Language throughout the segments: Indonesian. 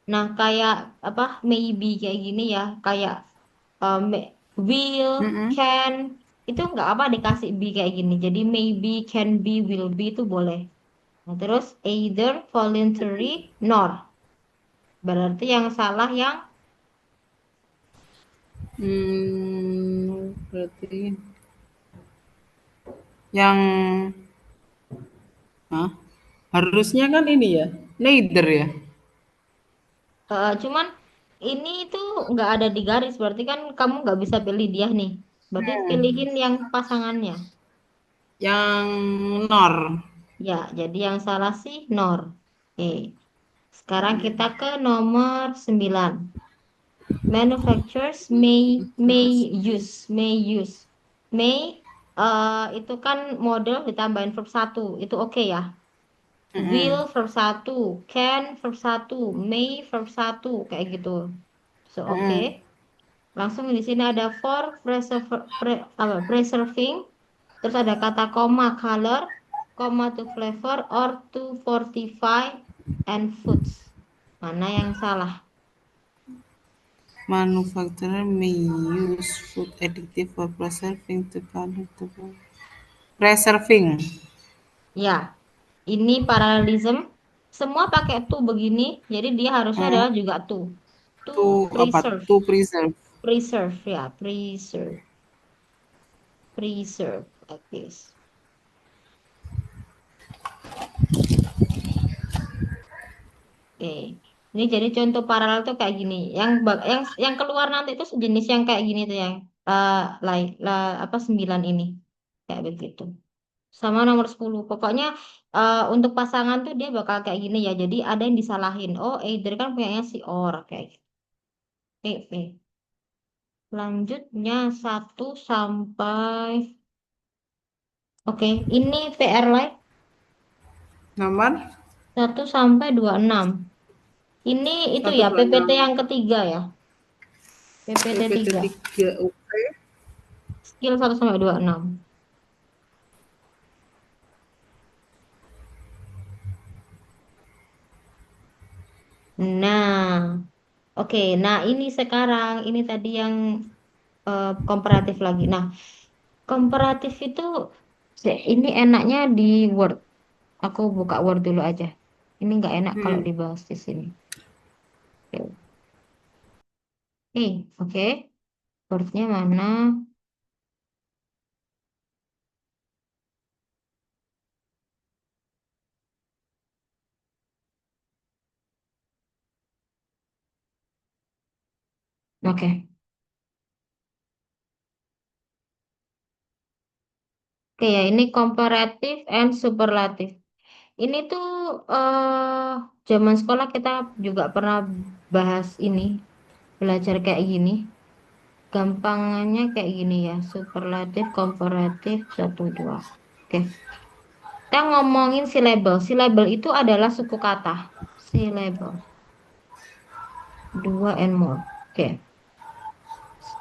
Nah, kayak apa maybe kayak gini ya, kayak will, Mm-mm. can, itu nggak apa dikasih be kayak gini. Jadi maybe, can be, will be itu boleh. Nah, terus either, voluntary, nor. Berarti yang salah yang Berarti yang Hah? Harusnya kan ini ya, neither ya. cuman ini tuh nggak ada di garis. Berarti kan kamu nggak bisa pilih dia nih. Berarti pilihin yang pasangannya. Yang nor. Ya, jadi yang salah sih nor. Oke. Sekarang kita ke nomor 9. Manufacturers may itu kan model ditambahin verb satu itu oke ya. Will Mm-mm. verb satu, can verb satu, may verb satu kayak gitu. So oke. Mm-mm. Langsung di sini ada for preserving, terus ada kata koma color, koma to flavor or to fortify and foods. Mana yang salah? Manufacturer may use food additive for preserving the palatable. Preserving. Ya, ini paralelism. Semua pakai to begini, jadi dia harusnya Mm. adalah juga to. To To apa? preserve, To preserve. preserve ya, preserve, preserve like this. Oke. Ini jadi contoh paralel tuh kayak gini. Yang keluar nanti itu sejenis yang kayak gini tuh yang apa 9 ini. Kayak begitu. Sama nomor 10. Pokoknya untuk pasangan tuh dia bakal kayak gini ya. Jadi ada yang disalahin. Oh, either kan punyanya si or kayak gitu. Oke. Selanjutnya satu sampai Oke, ini PR live Nomor satu sampai 26. Ini itu satu ya dua PPT enam. yang ketiga ya. PPT PPT 3. 3. Oke. Skill 1 sampai 26. Nah, oke. Nah, ini sekarang ini tadi yang komparatif lagi. Nah, komparatif itu ini enaknya di Word. Aku buka Word dulu aja. Ini nggak enak kalau Hmm. dibahas di sini. Oke. Wordnya mana? Oke. Oke ya, ini comparative and superlative. Ini tuh zaman sekolah kita juga pernah bahas ini, belajar kayak gini. Gampangannya kayak gini ya, superlatif, komparatif, satu, dua. Oke, kita ngomongin syllable. Syllable itu adalah suku kata. Syllable, dua and more. Oke,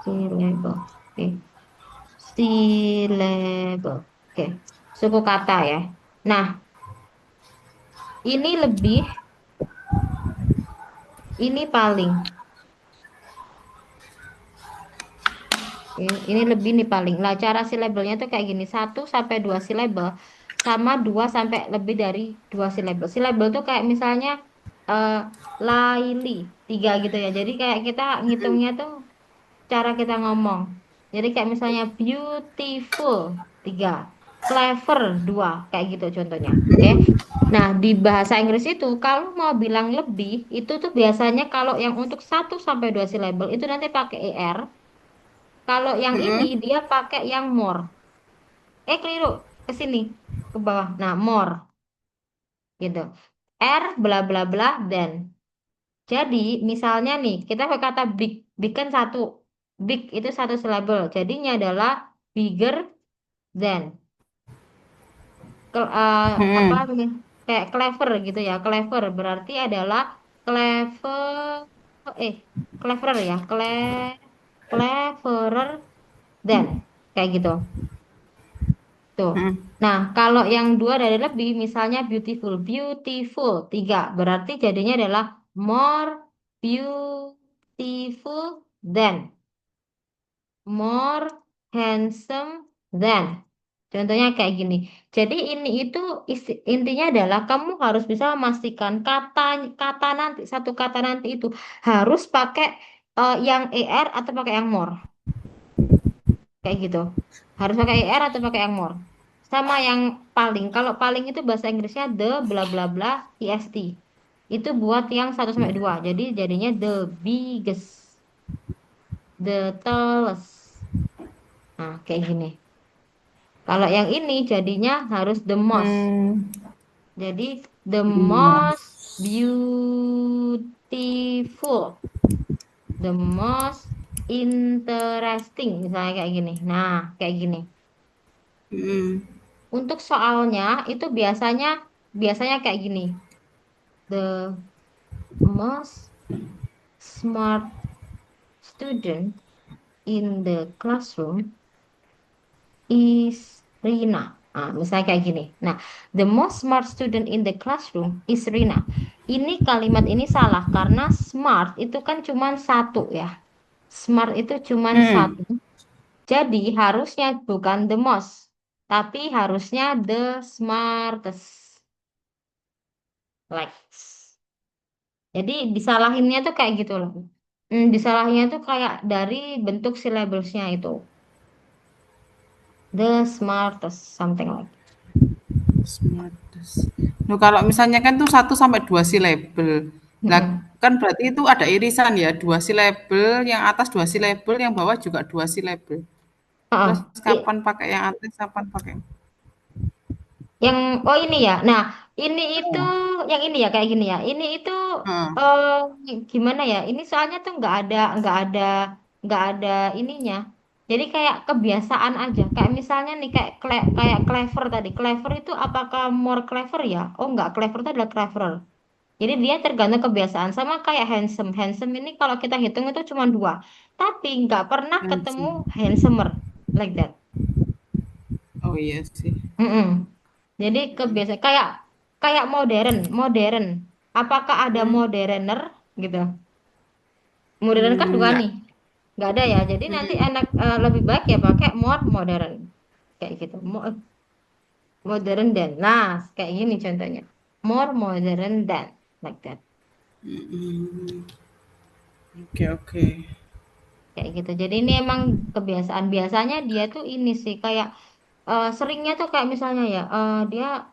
syllable. Oke, syllable. Oke, suku kata ya. Nah, ini lebih, ini paling. Ini lebih nih paling. Nah, cara silabelnya tuh kayak gini. 1 sampai 2 silabel sama 2 sampai lebih dari 2 silabel. Silabel tuh kayak misalnya eh Laili 3 gitu ya. Jadi kayak kita ngitungnya tuh cara kita ngomong. Jadi kayak misalnya beautiful 3, clever 2 kayak gitu contohnya. Oke. Nah, di bahasa Inggris itu kalau mau bilang lebih itu tuh biasanya kalau yang untuk 1 sampai 2 silabel itu nanti pakai er. Kalau yang ini Mm-mm. dia pakai yang more. Keliru. Ke sini, ke bawah. Nah, more gitu. R bla bla bla dan. Jadi, misalnya nih, kita pakai kata big. Big kan satu. Big itu 1 silabel. Jadinya adalah bigger than. Apa Mm-mm. nih? Kayak clever gitu ya. Clever berarti adalah clever eh cleverer ya. Cleverer than. Kayak gitu. Tuh. Mm-mm. Nah, kalau yang dua dari lebih, misalnya beautiful, beautiful, 3, berarti jadinya adalah more. beautiful than, more handsome than. Contohnya kayak gini. Jadi ini itu intinya adalah kamu harus bisa memastikan kata kata nanti satu kata nanti itu harus pakai yang er atau pakai yang more. Kayak gitu. Harus pakai er atau pakai yang more. Sama yang paling. Kalau paling itu bahasa Inggrisnya the bla bla bla est. Itu buat yang 1 sampai 2. Jadi jadinya the biggest, the tallest. Nah, kayak gini. Kalau yang ini jadinya harus the most. Hmm, Jadi the Mas. most beautiful, the most interesting, misalnya kayak gini. Nah, kayak gini. Hmm. Untuk soalnya itu biasanya biasanya kayak gini. The most smart student in the classroom is Rina. Nah, misalnya kayak gini. Nah, the most smart student in the classroom is Rina. Ini kalimat ini salah karena smart itu kan cuma satu ya. Smart itu cuma Hmm. satu. Jadi harusnya bukan the most, tapi harusnya the smartest. Like. Jadi disalahinnya tuh kayak gitu loh. Disalahinnya tuh kayak dari bentuk syllabusnya itu. The smartest, something like. Smartest. Nah, kalau misalnya kan tuh 1 sampai 2 silabel. Lah Mm-mm. kan berarti itu ada irisan ya, 2 silabel, yang atas 2 silabel, yang bawah juga 2 silabel. Terus Heeh. kapan pakai yang atas, kapan pakai Yang oh ini ya. Nah, ini itu oh, yang ini ya kayak gini ya. Ini itu heeh, eh gimana ya? Ini soalnya tuh nggak ada ininya. Jadi kayak kebiasaan aja. Kayak misalnya nih kayak clever tadi. Clever itu apakah more clever ya? Oh enggak, clever itu adalah clever. Jadi dia tergantung kebiasaan sama kayak handsome. Handsome ini kalau kita hitung itu cuma 2. Tapi nggak pernah ketemu handsome. handsomer like that. Oh iya sih. Mm-mm. Jadi kebiasaan kayak kayak modern, modern. Apakah ada Hmm, moderner gitu? Modern kan 2 enggak. nih, nggak ada ya. Jadi nanti enak lebih baik ya pakai more modern kayak gitu. Modern than. Nah, kayak gini contohnya. More modern than like that. Oke, oke. Kayak gitu. Jadi ini emang kebiasaan. Biasanya dia tuh ini sih kayak seringnya tuh kayak misalnya ya dia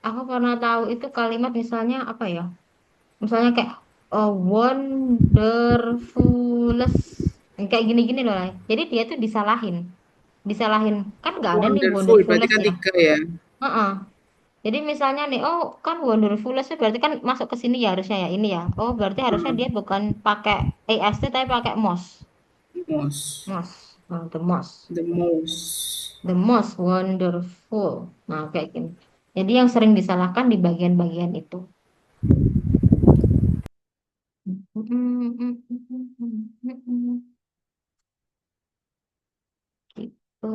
aku pernah tahu itu kalimat misalnya apa ya? Misalnya kayak wonderfulest kayak gini-gini loh. Lah. Jadi dia tuh disalahin kan nggak ada nih Wonderful, berarti wonderfulest kan ya. 3 ya? Heeh. Jadi misalnya nih, oh kan wonderfulest itu berarti kan masuk ke sini ya harusnya ya ini ya. Oh berarti harusnya dia bukan pakai est tapi pakai most, Most. the most, The most. the most wonderful. Nah kayak gini. Jadi yang sering disalahkan di bagian-bagian itu. Gitu.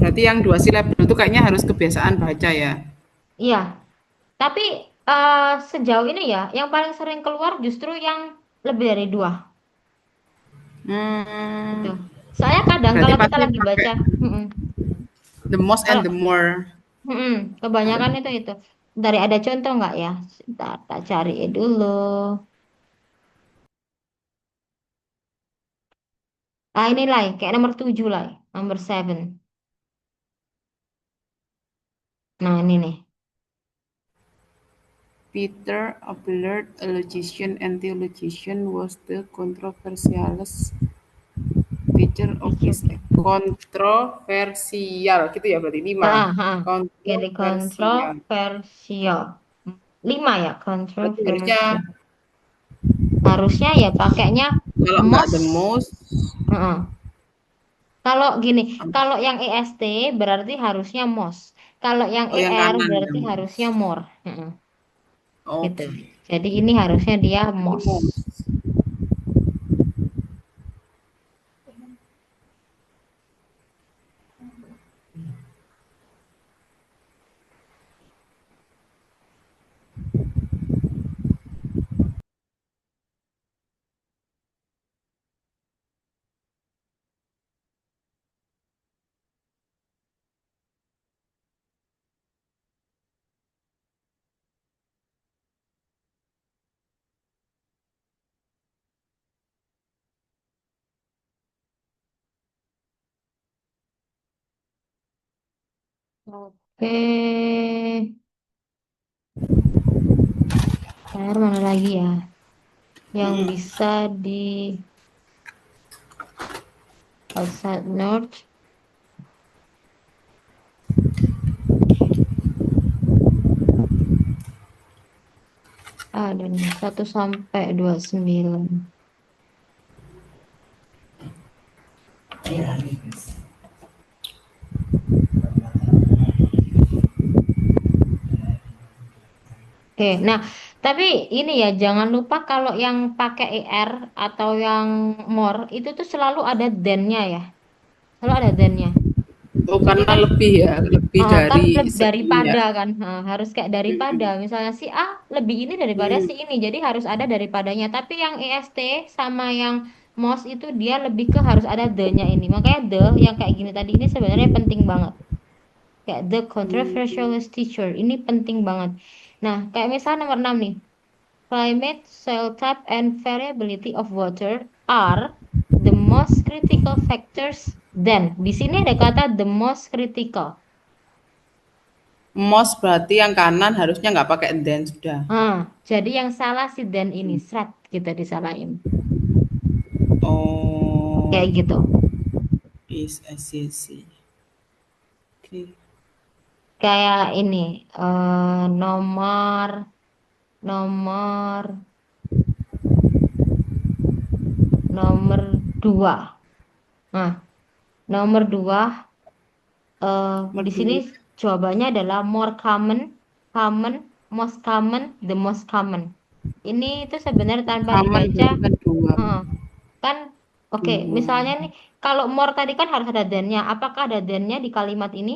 Berarti yang 2 silabel itu kayaknya harus kebiasaan baca ya? Iya, tapi sejauh ini ya, yang paling sering keluar justru yang lebih dari 2 gitu. Hmm, Soalnya kadang berarti kalau kita pasti lagi pakai baca, the most kalau and the more. kebanyakan itu. Dari ada contoh nggak ya? Sebentar, tak cari dulu. Ah ini lah, kayak nomor 7 lah, nomor 7. Nah ini nih. Peter Abelard, a logician and theologian, was the controversialist teacher of Oke, his oke. kontroversial gitu ya berarti 5 Jadi kontroversial kontroversial. 5 ya, berarti harusnya kontroversial. Harusnya ya pakainya kalau nggak the most. most Heeh. Kalau gini, kalau yang EST berarti harusnya most. Kalau yang oh yang ER kanan the berarti harusnya most more. Heeh, gitu. oke Jadi ini harusnya dia berarti most. most Oke. Ntar mana lagi ya? Yang bisa di outside north. Ada nih, 1 sampai 29. Oke, nah, tapi ini ya, jangan lupa kalau yang pakai ER atau yang more, itu tuh selalu ada then-nya ya. Selalu ada then-nya. Oh, Jadi karena kan lebih ya, lebih Kan dari segi ya. daripada kan. Harus kayak daripada. Misalnya si A lebih ini daripada Hmm, si ini, jadi harus ada daripadanya. Tapi yang EST sama yang MOS itu dia lebih ke harus ada the-nya ini. Makanya the yang kayak gini tadi ini sebenarnya penting banget. Kayak the controversialist teacher ini penting banget. Nah, kayak misalnya nomor 6 nih. Climate, soil type, and variability of water are the most critical factors. Then, di sini ada kata the most critical. most berarti yang kanan harusnya nggak pakai then sudah. Jadi yang salah si Dan ini, seret kita disalahin. Kayak Oh, gitu. I see, I see. Oke. Kayak ini, nomor, nomor, nomor 2. Nah, nomor 2, eh di sini Medul jawabannya adalah more common, common, most common, the most common. Ini itu sebenarnya tanpa common dibaca, berarti kan dua. eh, kan, oke, Dua. misalnya nih, kalau more tadi kan harus ada then-nya. Apakah ada then-nya di kalimat ini?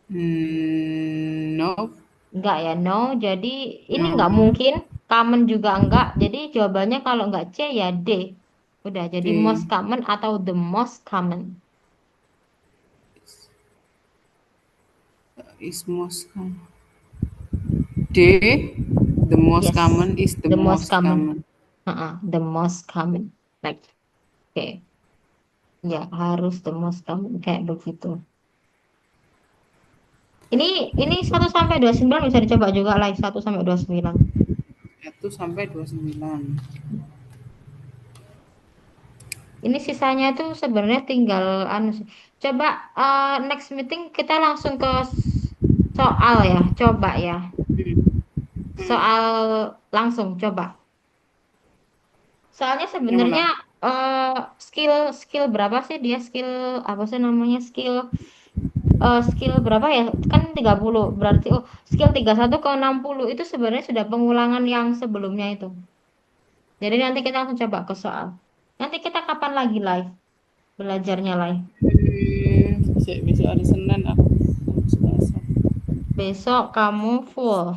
No, Enggak ya, no. Jadi ini enggak no. mungkin. Common juga enggak. Jadi jawabannya kalau enggak C ya D. Udah, jadi most D common atau the most common. is most common. D, the most Yes, common is the the most most common. common. The most common. Like, oke. Ya, harus the most common kayak begitu. Ini ini 1 sampai 29 bisa dicoba juga live 1 sampai 29. 1 sampai 29. Ini sisanya tuh sebenarnya tinggal anu sih. Coba next meeting kita langsung ke soal ya. Coba ya. Soal langsung coba. Soalnya Yang sebenarnya mana? eh, skill skill berapa sih dia skill apa sih namanya skill berapa ya? Kan 30 berarti skill 31 ke 60 itu sebenarnya sudah pengulangan yang sebelumnya itu. Jadi nanti kita langsung coba ke soal. Nanti kita kapan lagi live belajarnya live? Besok hari Senin aku Selasa. Besok kamu full.